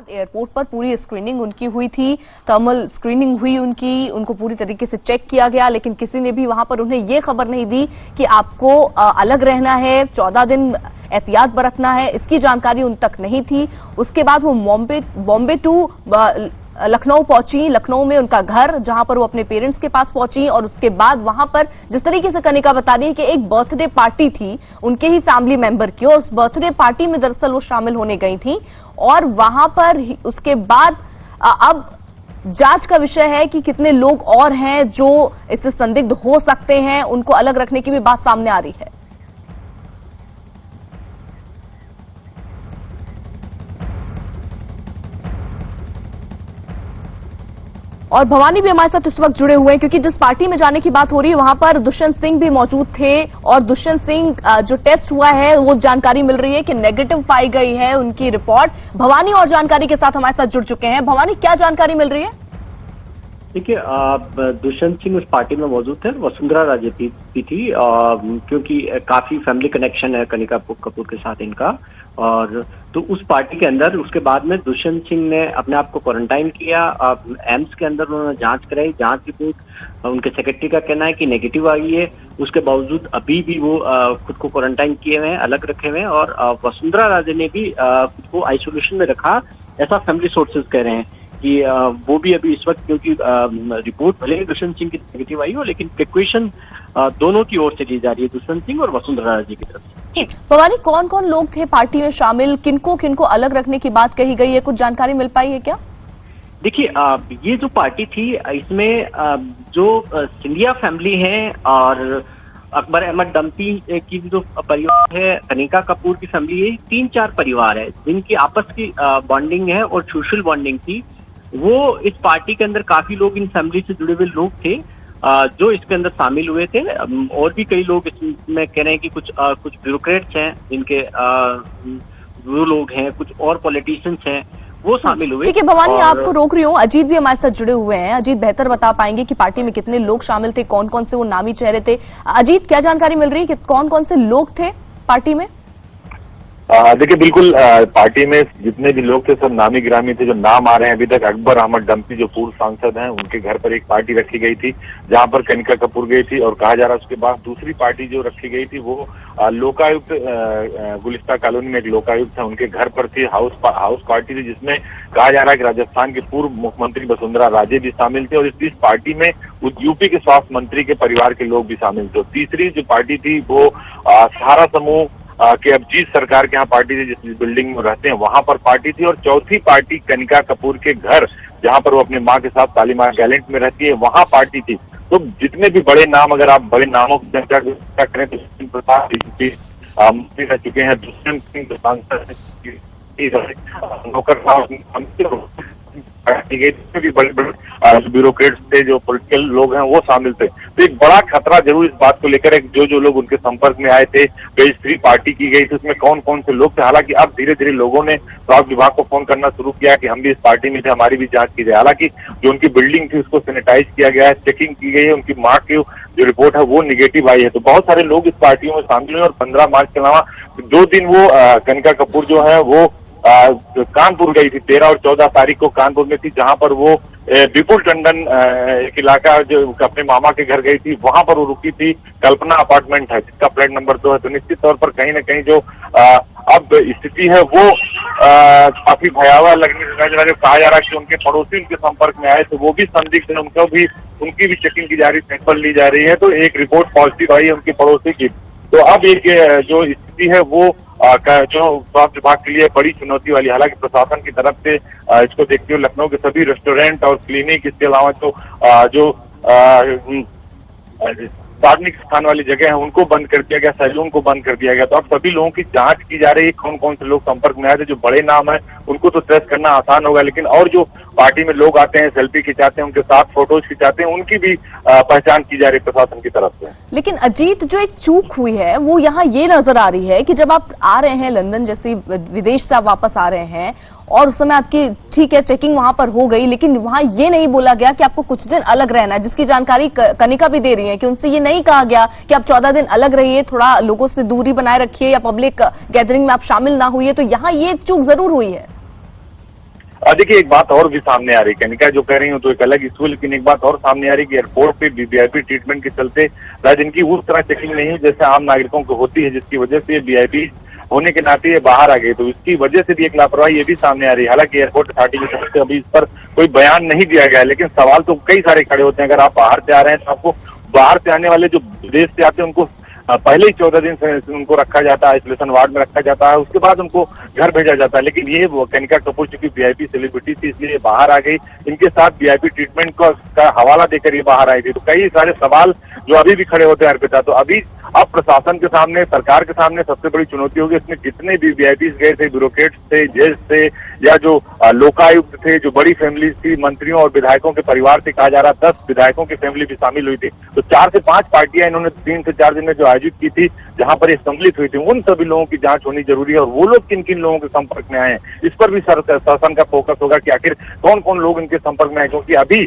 बाद एयरपोर्ट पर पूरी स्क्रीनिंग उनकी हुई थी, थर्मल स्क्रीनिंग हुई उनको पूरी तरीके से चेक किया गया, लेकिन किसी ने भी वहां पर उन्हें ये खबर नहीं दी कि आपको अलग रहना है, 14 दिन एहतियात बरतना है, इसकी जानकारी उन तक नहीं थी। उसके बाद वो बॉम्बे टू लखनऊ पहुंची, लखनऊ में उनका घर जहां पर वो अपने पेरेंट्स के पास पहुंची, और उसके बाद वहां पर जिस तरीके से कनिका बता रही है कि एक बर्थडे पार्टी थी उनके ही फैमिली मेंबर की, और उस बर्थडे पार्टी में दरअसल वो शामिल होने गई थी, और वहां पर उसके बाद अब जांच का विषय है कि कितने लोग और हैं जो इससे संदिग्ध हो सकते हैं, उनको अलग रखने की भी बात सामने आ रही है। और भवानी भी हमारे साथ इस वक्त जुड़े हुए हैं, क्योंकि जिस पार्टी में जाने की बात हो रही है वहां पर दुष्यंत सिंह भी मौजूद थे, और दुष्यंत सिंह जो टेस्ट हुआ है वो जानकारी मिल रही है कि नेगेटिव पाई गई है उनकी रिपोर्ट। भवानी और जानकारी के साथ हमारे साथ जुड़ चुके हैं। भवानी, क्या जानकारी मिल रही है? देखिए, दुष्यंत सिंह उस पार्टी में मौजूद थे, वसुंधरा राजे भी थी, क्योंकि काफी फैमिली कनेक्शन है कनिका कपूर के साथ इनका, और तो उस पार्टी के अंदर उसके बाद में दुष्यंत सिंह ने अपने आप को क्वारंटाइन किया। एम्स के अंदर उन्होंने जांच कराई, जांच रिपोर्ट उनके सेक्रेटरी का कहना है कि नेगेटिव आई है। उसके बावजूद अभी भी वो खुद को क्वारंटाइन किए हुए हैं, अलग रखे हुए हैं, और वसुंधरा राजे ने भी खुद को आइसोलेशन में रखा, ऐसा फैमिली सोर्सेज कह रहे हैं कि वो भी अभी इस वक्त, क्योंकि रिपोर्ट भले ही दुष्यंत सिंह की नेगेटिव आई हो, लेकिन प्रिकॉशन दोनों की ओर से ली जा रही है, दुष्यंत सिंह और वसुंधरा राजे की तरफ से। भवानी, कौन कौन लोग थे पार्टी में शामिल, किनको किनको अलग रखने की बात कही गई है, कुछ जानकारी मिल पाई है क्या? देखिए, ये जो पार्टी थी इसमें जो सिंधिया फैमिली है और अकबर अहमद डम्पी की जो परिवार है, कनिका कपूर की फैमिली है, 3-4 परिवार है जिनकी आपस की बॉन्डिंग है और सोशल बॉन्डिंग थी। वो इस पार्टी के अंदर काफी लोग इन फैमिली से जुड़े हुए लोग थे जो इसके अंदर शामिल हुए थे। और भी कई लोग इसमें कह रहे हैं कि कुछ ब्यूरोक्रेट्स हैं जिनके वो लोग हैं, कुछ और पॉलिटिशियंस हैं, वो शामिल हुए। ठीक है भवानी, आपको रोक रही हूँ। अजीत भी हमारे साथ जुड़े हुए हैं। अजीत बेहतर बता पाएंगे कि पार्टी में कितने लोग शामिल थे, कौन कौन से वो नामी चेहरे थे। अजीत, क्या जानकारी मिल रही है कि कौन कौन से लोग थे पार्टी में? देखिए, बिल्कुल पार्टी में जितने भी लोग थे सब नामी गिरामी थे। जो नाम आ रहे हैं अभी तक, अकबर अहमद डम्पी जो पूर्व सांसद हैं, उनके घर पर एक पार्टी रखी गई थी जहां पर कनिका कपूर गई थी, और कहा जा रहा है उसके बाद दूसरी पार्टी जो रखी गई थी वो लोकायुक्त गुलिस्ता कॉलोनी में एक लोकायुक्त है उनके घर पर थी, हाउस पार्टी थी, जिसमें कहा जा रहा है कि राजस्थान के पूर्व मुख्यमंत्री वसुंधरा राजे भी शामिल थे, और इस पार्टी में यूपी के स्वास्थ्य मंत्री के परिवार के लोग भी शामिल थे। तीसरी जो पार्टी थी वो सहारा समूह कि अब जीत सरकार के यहाँ पार्टी थी, जिस बिल्डिंग में रहते हैं वहां पर पार्टी थी, और चौथी पार्टी कनिका कपूर के घर जहां पर वो अपनी माँ के साथ शालीमार गैलेंट में रहती है, वहां पार्टी थी। तो जितने भी बड़े नाम, अगर आप बड़े नामों की चर्चा करें तो मंत्री रह चुके हैं, दुष्यंत सिंह सांसद नौकर साहब भी बड़े बड़े ब्यूरोक्रेट्स थे, जो पॉलिटिकल लोग हैं वो शामिल थे। तो एक बड़ा खतरा जरूर इस बात को लेकर है कि जो लोग उनके संपर्क में आए थे, रजिस्ट्री पार्टी की गई थी, उसमें कौन कौन से लोग थे। हालांकि अब धीरे धीरे लोगों ने स्वास्थ्य विभाग को फोन करना शुरू किया कि हम भी इस पार्टी में थे, हमारी भी जांच की जाए। हालांकि जो उनकी बिल्डिंग थी उसको सैनिटाइज किया गया है, चेकिंग की गई है, उनकी माँ की जो रिपोर्ट है वो निगेटिव आई है। तो बहुत सारे लोग इस पार्टियों में शामिल हुए, और 15 मार्च के अलावा 2 दिन वो कनिका कपूर जो है वो कानपुर गई थी। 13 और 14 तारीख को कानपुर में थी, जहां पर वो विपुल टंडन एक इलाका जो अपने मामा के घर गई थी, वहां पर वो रुकी थी। कल्पना अपार्टमेंट है जिसका फ्लैट नंबर 2 है। तो निश्चित तौर पर कहीं न कहीं जो अब स्थिति है वो काफी भयावह लगने लगा। कहा जा रहा है कि उनके पड़ोसी उनके संपर्क में आए तो वो भी संदिग्ध है, उनकी भी चेकिंग की जा रही, सैंपल ली जा रही है। तो एक रिपोर्ट पॉजिटिव आई है उनके पड़ोसी की। तो अब एक जो स्थिति है वो जो स्वास्थ्य विभाग के लिए बड़ी चुनौती वाली। हालांकि प्रशासन की तरफ से इसको देखते हुए लखनऊ के सभी रेस्टोरेंट और क्लिनिक, इसके अलावा जो सार्वजनिक स्थान वाली जगह है उनको बंद कर दिया गया, सैलून को बंद कर दिया गया। तो अब सभी लोगों की जांच की जा रही है, कौन कौन से लोग संपर्क में आए थे। जो बड़े नाम है उनको तो ट्रेस करना आसान होगा, लेकिन और जो पार्टी में लोग आते हैं, सेल्फी खिंचाते हैं, उनके साथ फोटोज खिंचाते हैं, उनकी भी पहचान की जा रही है प्रशासन की तरफ से। लेकिन अजीत, जो एक चूक हुई है वो यहाँ ये नजर आ रही है कि जब आप आ रहे हैं लंदन जैसी विदेश से आप वापस आ रहे हैं, और उस समय आपकी ठीक है चेकिंग वहां पर हो गई, लेकिन वहां ये नहीं बोला गया कि आपको कुछ दिन अलग रहना है, जिसकी जानकारी कनिका भी दे रही है कि उनसे ये नहीं कहा गया कि आप 14 दिन अलग रहिए, थोड़ा लोगों से दूरी बनाए रखिए, या पब्लिक गैदरिंग में आप शामिल ना हुई। तो यहाँ ये एक चूक जरूर हुई है। और देखिए एक बात और भी सामने आ रही है, कनिका जो कह रही हूँ तो एक अलग इशू, लेकिन एक बात और सामने आ रही है कि एयरपोर्ट पे वीआईपी ट्रीटमेंट के चलते शायद इनकी उस तरह चेकिंग नहीं है जैसे आम नागरिकों को होती है, जिसकी वजह से वीआईपी होने के नाते ये बाहर आ गए। तो इसकी वजह से भी एक लापरवाही ये भी सामने आ रही है। हालांकि एयरपोर्ट अथॉरिटी की तरफ से अभी इस पर कोई बयान नहीं दिया गया है, लेकिन सवाल तो कई सारे खड़े होते हैं। अगर आप बाहर से आ रहे हैं तो आपको बाहर से आने वाले जो विदेश से आते हैं उनको पहले ही 14 दिन से उनको रखा जाता है, आइसोलेशन वार्ड में रखा जाता है, उसके बाद उनको घर भेजा जाता है। लेकिन ये कनिका कपूर चूंकि वीआईपी सेलिब्रिटी थी इसलिए बाहर आ गई, इनके साथ वीआईपी ट्रीटमेंट का हवाला देकर ये बाहर आई थी। तो कई सारे सवाल जो अभी भी खड़े होते हैं अर्पिता। तो अभी अब प्रशासन के सामने, सरकार के सामने सबसे बड़ी चुनौती होगी इसमें जितने भी वीआईपी गए थे, ब्यूरोक्रेट्स थे, जज थे, या जो लोकायुक्त थे, जो बड़ी फैमिली थी, मंत्रियों और विधायकों के परिवार से कहा जा रहा 10 विधायकों की फैमिली भी शामिल हुई थी। तो 4 से 5 पार्टियां इन्होंने 3 से 4 दिन में जो आयोजित की थी, जहां पर ये सम्मिलित हुई थी, उन सभी लोगों की जांच होनी जरूरी है। और वो लोग किन किन लोगों के संपर्क में आए हैं इस पर भी शासन का फोकस होगा कि आखिर कौन कौन लोग इनके संपर्क में आए। क्योंकि अभी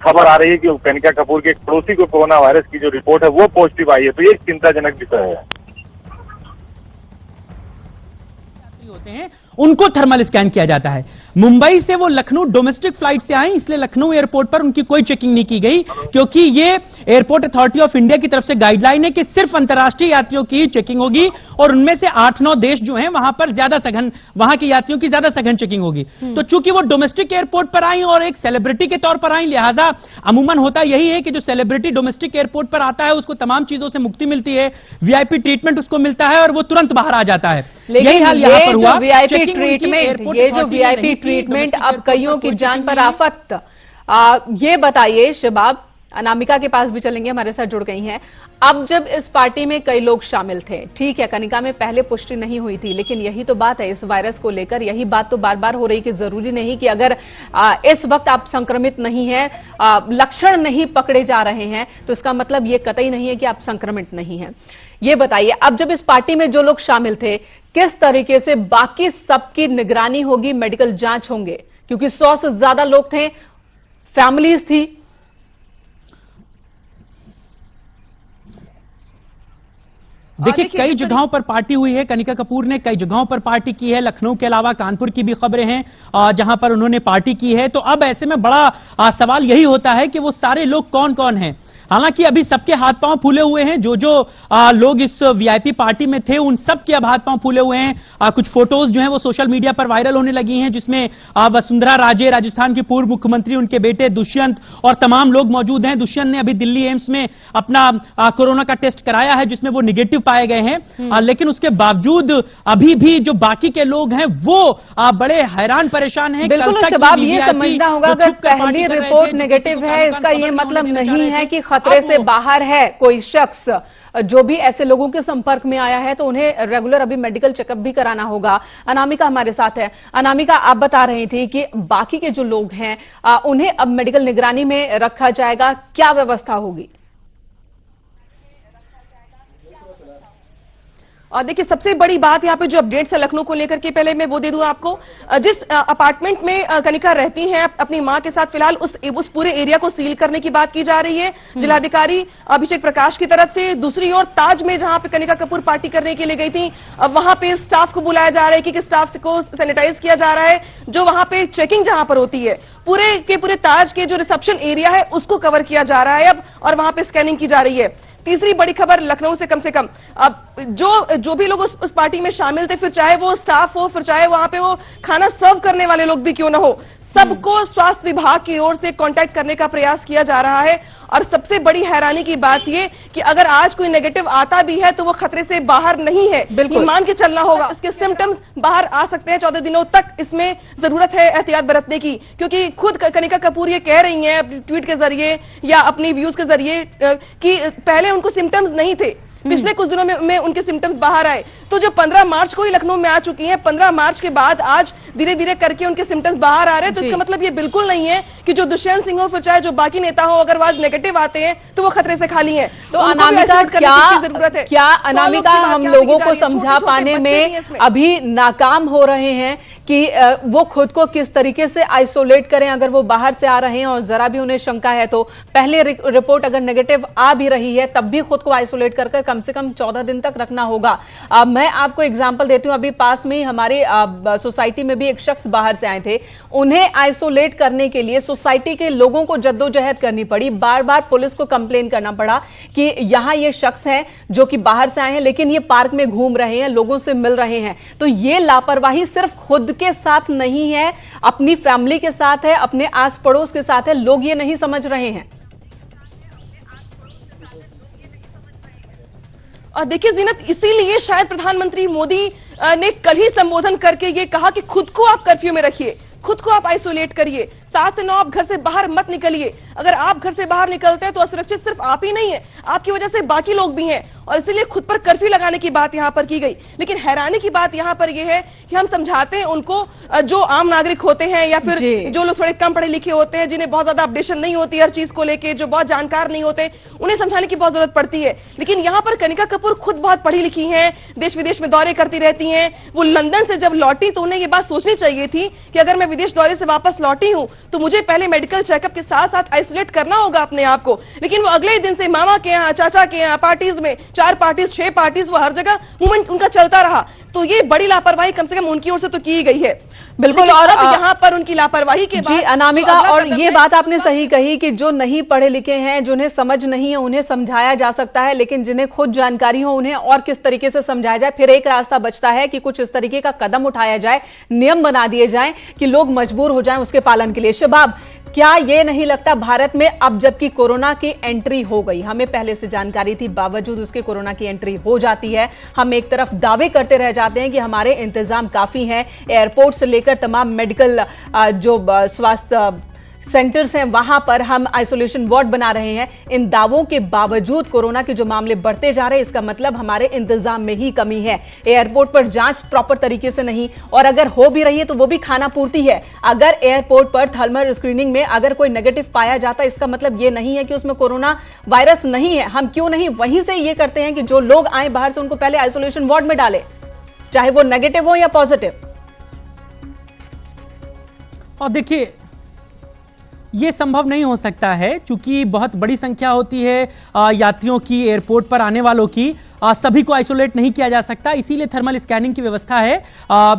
खबर आ रही है कि कनिका कपूर के एक पड़ोसी को कोरोना वायरस की जो रिपोर्ट है वो पॉजिटिव आई है। तो ये एक चिंताजनक विषय है। होते हैं उनको थर्मल स्कैन किया जाता है। मुंबई से वो लखनऊ डोमेस्टिक फ्लाइट से आई, इसलिए लखनऊ एयरपोर्ट पर उनकी कोई चेकिंग नहीं की गई, क्योंकि ये एयरपोर्ट अथॉरिटी ऑफ इंडिया की तरफ से गाइडलाइन है कि सिर्फ अंतर्राष्ट्रीय यात्रियों की चेकिंग होगी और उनमें से 8-9 देश जो हैं वहां पर ज्यादा सघन, वहां के यात्रियों की ज्यादा सघन चेकिंग होगी। तो चूंकि वो डोमेस्टिक एयरपोर्ट पर आई और एक सेलिब्रिटी के तौर पर आई, लिहाजा अमूमन होता यही है कि जो सेलिब्रिटी डोमेस्टिक एयरपोर्ट पर आता है उसको तमाम चीजों से मुक्ति मिलती है, वीआईपी ट्रीटमेंट उसको मिलता है और वो तुरंत बाहर आ जाता है। यही हाल यहां पर हुआ। वीआईपी ट्रीटमेंट, ये जो वीआईपी ट्रीटमेंट अब कईयों की जान पर आफत, ये बताइए शबाब, अनामिका के पास भी चलेंगे, हमारे साथ जुड़ गई हैं। अब जब इस पार्टी में कई लोग शामिल थे, ठीक है कनिका में पहले पुष्टि नहीं हुई थी, लेकिन यही तो बात है इस वायरस को लेकर, यही बात तो बार बार हो रही कि जरूरी नहीं कि अगर इस वक्त आप संक्रमित नहीं है, लक्षण नहीं पकड़े जा रहे हैं तो इसका मतलब ये कतई नहीं है कि आप संक्रमित नहीं है। ये बताइए अब जब इस पार्टी में जो लोग शामिल थे किस तरीके से बाकी सबकी निगरानी होगी, मेडिकल जांच होंगे, क्योंकि 100 से ज्यादा लोग थे, फैमिलीज थी। देखिए कई जगहों पर पार्टी हुई है, कनिका कपूर ने कई जगहों पर पार्टी की है, लखनऊ के अलावा कानपुर की भी खबरें हैं जहां पर उन्होंने पार्टी की है। तो अब ऐसे में बड़ा सवाल यही होता है कि वो सारे लोग कौन कौन हैं। हालांकि अभी सबके हाथ पांव फूले हुए हैं, जो लोग इस वीआईपी पार्टी में थे उन सब के अब हाथ पांव फूले हुए हैं। कुछ फोटोज जो हैं वो सोशल मीडिया पर वायरल होने लगी हैं, जिसमें वसुंधरा राजे, राजस्थान की पूर्व मुख्यमंत्री, उनके बेटे दुष्यंत और तमाम लोग मौजूद हैं। दुष्यंत ने अभी दिल्ली एम्स में अपना कोरोना का टेस्ट कराया है, जिसमें वो निगेटिव पाए गए हैं, लेकिन उसके बावजूद अभी भी जो बाकी के लोग हैं वो बड़े हैरान परेशान हैं। बिल्कुल शबाब, ये समझना होगा अगर पहली रिपोर्ट नेगेटिव है इसका ये मतलब नहीं है कि खतरे से बाहर है कोई शख्स। जो भी ऐसे लोगों के संपर्क में आया है तो उन्हें रेगुलर अभी मेडिकल चेकअप भी कराना होगा। अनामिका हमारे साथ है। अनामिका, आप बता रही थी कि बाकी के जो लोग हैं उन्हें अब मेडिकल निगरानी में रखा जाएगा, क्या व्यवस्था होगी? और देखिए सबसे बड़ी बात यहाँ पे जो अपडेट्स है लखनऊ को लेकर के, पहले मैं वो दे दूं आपको। जिस अपार्टमेंट में कनिका रहती हैं अपनी मां के साथ, फिलहाल उस पूरे एरिया को सील करने की बात की जा रही है जिलाधिकारी अभिषेक प्रकाश की तरफ से। दूसरी ओर ताज में जहां पे कनिका कपूर पार्टी करने के लिए गई थी, वहां पे स्टाफ को बुलाया जा रहा है कि स्टाफ को सैनिटाइज किया जा रहा है। जो वहां पे चेकिंग जहां पर होती है पूरे के पूरे ताज के जो रिसेप्शन एरिया है उसको कवर किया जा रहा है अब, और वहां पे स्कैनिंग की जा रही है। तीसरी बड़ी खबर लखनऊ से कम अब जो भी लोग उस पार्टी में शामिल थे, फिर चाहे वो स्टाफ हो, फिर चाहे वहां पे वो खाना सर्व करने वाले लोग भी क्यों ना हो, सबको स्वास्थ्य विभाग की ओर से कांटेक्ट करने का प्रयास किया जा रहा है। और सबसे बड़ी हैरानी की बात यह कि अगर आज कोई नेगेटिव आता भी है तो वो खतरे से बाहर नहीं है, बिल्कुल मान के चलना होगा। इसके सिम्टम्स बाहर आ सकते हैं 14 दिनों तक, इसमें जरूरत है एहतियात बरतने की, क्योंकि खुद कनिका कपूर ये कह रही हैं ट्वीट के जरिए या अपनी व्यूज के जरिए कि पहले उनको सिम्टम्स नहीं थे, पिछले कुछ दिनों में उनके सिम्टम्स बाहर आए। तो जो 15 मार्च को ही लखनऊ में आ चुकी हैं, 15 मार्च के बाद आज धीरे धीरे करके उनके सिम्टम्स बाहर आ रहे हैं। तो इसका मतलब ये बिल्कुल नहीं है कि जो दुष्यंत सिंह हो, फिर चाहे जो बाकी नेता हो, अगर वो आज नेगेटिव आते हैं तो वो खतरे से खाली हैं। तो अनामिका क्या अनामिका हम लोगों को समझा पाने में अभी नाकाम हो रहे हैं कि वो खुद को किस तरीके से आइसोलेट करें अगर वो बाहर से आ रहे हैं और जरा भी उन्हें शंका है तो। पहले रिपोर्ट अगर नेगेटिव आ भी रही है तब भी खुद को आइसोलेट कर कम से कम 14 दिन तक रखना होगा। मैं आपको एग्जांपल देती हूं, अभी पास में ही हमारे सोसाइटी में भी एक शख्स बाहर से आए थे, उन्हें आइसोलेट करने के लिए सोसाइटी के लोगों को जद्दोजहद करनी पड़ी, बार बार पुलिस को कंप्लेन करना पड़ा कि यहां ये शख्स हैं जो कि बाहर से आए हैं लेकिन ये पार्क में घूम रहे हैं, लोगों से मिल रहे हैं। तो ये लापरवाही सिर्फ खुद के साथ नहीं है, अपनी फैमिली के साथ है, अपने आस पड़ोस के साथ है। लोग ये नहीं समझ रहे हैं। और देखिए जीनत, इसीलिए शायद प्रधानमंत्री मोदी ने कल ही संबोधन करके ये कहा कि खुद को आप कर्फ्यू में रखिए, खुद को आप आइसोलेट करिए, 7 से 9 आप घर से बाहर मत निकलिए। अगर आप घर से बाहर निकलते हैं तो असुरक्षित सिर्फ आप ही नहीं है, आपकी वजह से बाकी लोग भी हैं, और इसीलिए खुद पर कर्फ्यू लगाने की बात यहां पर की गई। लेकिन हैरानी की बात यहां पर यह है कि हम समझाते हैं उनको, जो आम नागरिक होते हैं या फिर जो लोग थोड़े कम पढ़े लिखे होते हैं, जिन्हें बहुत ज्यादा अपडेशन नहीं होती हर चीज को लेके, जो बहुत जानकार नहीं होते, उन्हें समझाने की बहुत जरूरत पड़ती है। लेकिन यहां पर कनिका कपूर खुद बहुत पढ़ी लिखी हैं, देश विदेश में दौरे करती रहती हैं। वो लंदन से जब लौटी तो उन्हें ये बात सोचनी चाहिए थी कि अगर मैं विदेश दौरे से वापस लौटी हूं तो मुझे पहले मेडिकल चेकअप के साथ साथ आइसोलेट करना होगा अपने आप को। लेकिन वो अगले दिन से मामा के यहाँ, चाचा के यहाँ, पार्टीज में 4 पार्टीज 6 पार्टीज, वो हर जगह मूवमेंट उनका चलता रहा। तो ये बड़ी लापरवाही कम से कम उनकी ओर से तो की गई है। बिल्कुल। और यहाँ पर उनकी लापरवाही के बाद, जी अनामिका, और ये बात आपने सही कही कि जो नहीं पढ़े लिखे हैं, जिन्हें समझ नहीं है, उन्हें समझाया जा सकता है, लेकिन जिन्हें खुद जानकारी हो उन्हें और किस तरीके से समझाया जाए। फिर एक रास्ता बचता है कि कुछ इस तरीके का कदम उठाया जाए, नियम बना दिए जाएं कि लोग मजबूर हो जाएं उसके पालन के लिए। शबाब, क्या ये नहीं लगता भारत में अब जबकि कोरोना की एंट्री हो गई, हमें पहले से जानकारी थी, बावजूद उसके कोरोना की एंट्री हो जाती है, हम एक तरफ दावे करते रह जाते हैं कि हमारे इंतजाम काफी हैं, एयरपोर्ट से लेकर तमाम मेडिकल जो स्वास्थ्य सेंटर्स हैं वहां पर हम आइसोलेशन वार्ड बना रहे हैं। इन दावों के बावजूद कोरोना के जो मामले बढ़ते जा रहे हैं, इसका मतलब हमारे इंतजाम में ही कमी है। एयरपोर्ट पर जांच प्रॉपर तरीके से नहीं, और अगर हो भी रही है तो वो भी खाना पूर्ति है। अगर एयरपोर्ट पर थर्मल स्क्रीनिंग में अगर कोई नेगेटिव पाया जाता है, इसका मतलब ये नहीं है कि उसमें कोरोना वायरस नहीं है। हम क्यों नहीं वहीं से ये करते हैं कि जो लोग आए बाहर से उनको पहले आइसोलेशन वार्ड में डालें, चाहे वो नेगेटिव हो या पॉजिटिव। और देखिए, ये संभव नहीं हो सकता है क्योंकि बहुत बड़ी संख्या होती है यात्रियों की, एयरपोर्ट पर आने वालों की, सभी को आइसोलेट नहीं किया जा सकता। इसीलिए थर्मल स्कैनिंग की व्यवस्था है।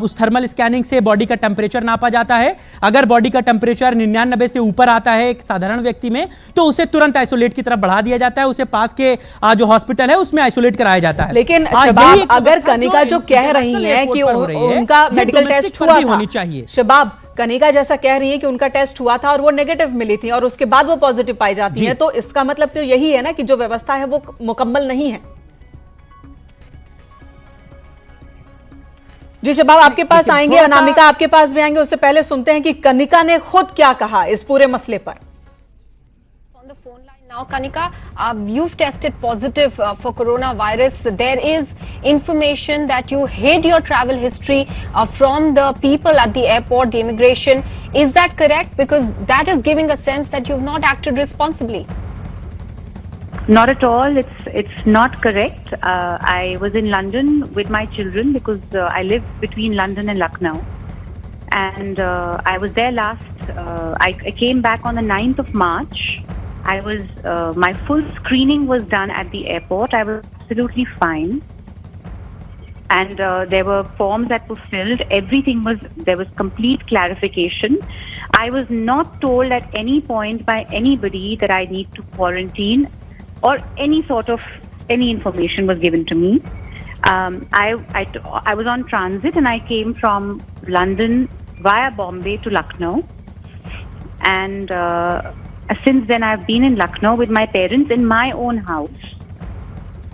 उस थर्मल स्कैनिंग से बॉडी का टेम्परेचर नापा जाता है। अगर बॉडी का टेम्परेचर 99 से ऊपर आता है एक साधारण व्यक्ति में, तो उसे तुरंत आइसोलेट की तरफ बढ़ा दिया जाता है, उसे पास के जो हॉस्पिटल है उसमें आइसोलेट कराया जाता है। लेकिन शबाब, अगर कनिका जो कह रही है कि उनका मेडिकल टेस्ट हुआ था, चाहिए शबाब कनिका जैसा कह रही है कि उनका टेस्ट हुआ था और वो नेगेटिव मिली थी और उसके बाद वो पॉजिटिव पाई जाती है, तो इसका मतलब तो यही है ना कि जो व्यवस्था है वो मुकम्मल नहीं है। जी शबाब, आपके पास आएंगे, अनामिका आपके पास भी आएंगे, उससे पहले सुनते हैं कि कनिका ने खुद क्या कहा इस पूरे मसले पर। Now, Kanika, you've tested positive for coronavirus. There is information that you hid your travel history from the people at the airport, the immigration. Is that correct? Because that is giving a sense that you've not acted responsibly. Not at all. It's not correct. I was in London with my children because I live between London and Lucknow. And I was there last, I came back on the 9th of March. My full screening was done at the airport. I was absolutely fine. And there were forms that were filled. There was complete clarification. I was not told at any point by anybody that I need to quarantine or any information was given to me. I was on transit and I came from London via Bombay to Lucknow. And since then, I've been in Lucknow with my parents in my own house.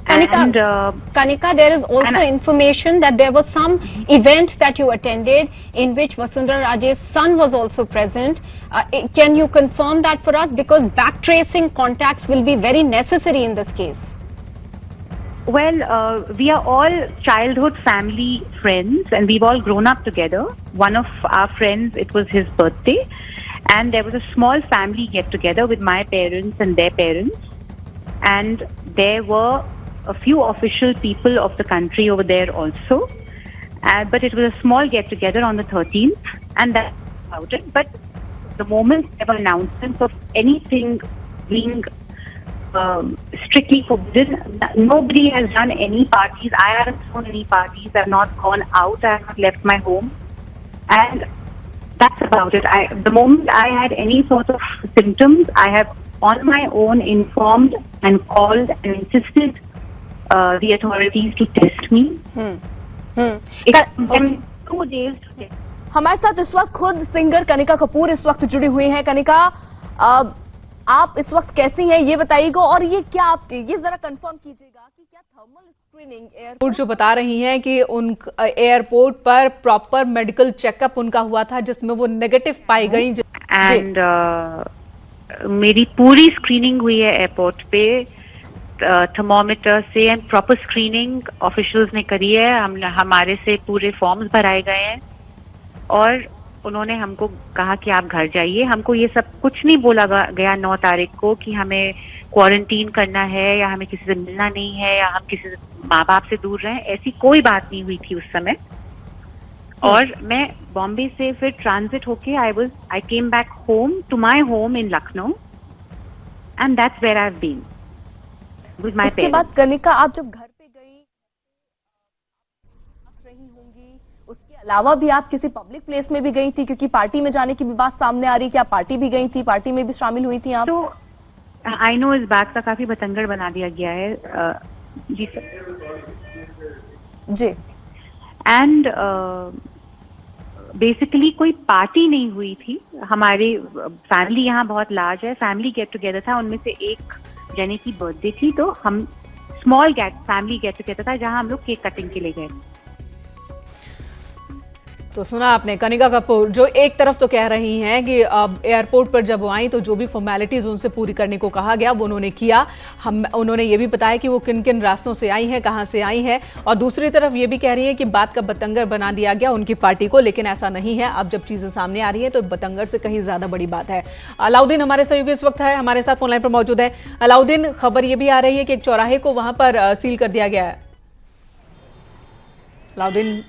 Kanika, there is also information that there was some event that you attended in which Vasundhara Raje's son was also present. Can you confirm that for us? Because backtracing contacts will be very necessary in this case. Well, we are all childhood family friends and we've all grown up together. One of our friends, it was his birthday. And there was a small family get-together with my parents and their parents. And there were a few official people of the country over there also. but it was a small get-together on the 13th, and that's about it. But the moment there were announcements of anything being strictly forbidden, nobody has done any parties. I haven't thrown any parties. I've not gone out. I have not left my home, and that's about it. The moment I had any sort of symptoms, I have on my own informed and called and insisted the authorities to test me. It took them 2 days to test. हमारे साथ इस वक्त खुद singer Kanika Kapoor इस वक्त जुड़ी हुई हैं। कनिका, आप इस वक्त कैसी हैं ये बताइएगा, और ये क्या आपके ये जरा कंफर्म कीजिएगा कि क्या थर्मल स्क्रीनिंग एयरपोर्ट जो बता रही हैं कि उन एयरपोर्ट पर प्रॉपर मेडिकल चेकअप उनका हुआ था जिसमें वो नेगेटिव पाई गई। एंड मेरी पूरी स्क्रीनिंग हुई है एयरपोर्ट पे थर्मोमीटर से, एंड प्रॉपर स्क्रीनिंग ऑफिशियल्स ने करी है। हमारे से पूरे फॉर्म्स भराए गए हैं और उन्होंने हमको कहा कि आप घर जाइए। हमको ये सब कुछ नहीं बोला गया 9 तारीख को कि हमें क्वारंटीन करना है या हमें किसी से मिलना नहीं है या हम किसी से माँ बाप से दूर रहें। ऐसी कोई बात नहीं हुई थी उस समय। और मैं बॉम्बे से फिर ट्रांजिट होके I came back home to my home in Lucknow, and that's where I have been with my parents. उसके बाद कनिका, आप जब घर पे गई रही होंगी, उसके अलावा भी आप किसी पब्लिक प्लेस में भी गई थी? क्योंकि पार्टी में जाने की भी बात सामने आ रही है कि आप पार्टी भी गई थी, पार्टी में भी शामिल हुई थी आप? तो आई नो इस बात का काफी बतंगड़ बना दिया गया है। जी सर। जी। एंड बेसिकली कोई पार्टी नहीं हुई थी। हमारी फैमिली यहाँ बहुत लार्ज है, फैमिली गेट टुगेदर था। उनमें से एक जने की बर्थडे थी, तो हम स्मॉल फैमिली गेट टुगेदर था जहाँ हम लोग केक कटिंग के लिए गए। तो सुना आपने कनिका कपूर जो एक तरफ तो कह रही हैं कि एयरपोर्ट पर जब वो आई तो जो भी फॉर्मेलिटीज उनसे पूरी करने को कहा गया वो उन्होंने किया। उन्होंने ये भी बताया कि वो किन किन रास्तों से आई हैं, कहां से आई हैं, और दूसरी तरफ ये भी कह रही हैं कि बात का बतंगर बना दिया गया उनकी पार्टी को, लेकिन ऐसा नहीं है। अब जब चीजें सामने आ रही है तो बतंगर से कहीं ज्यादा बड़ी बात है। अलाउद्दीन हमारे सहयोगी इस वक्त है, हमारे साथ फोनलाइन पर मौजूद है। अलाउद्दीन, खबर ये भी आ रही है कि एक चौराहे को वहां पर सील कर दिया गया है। अलाउद्दीन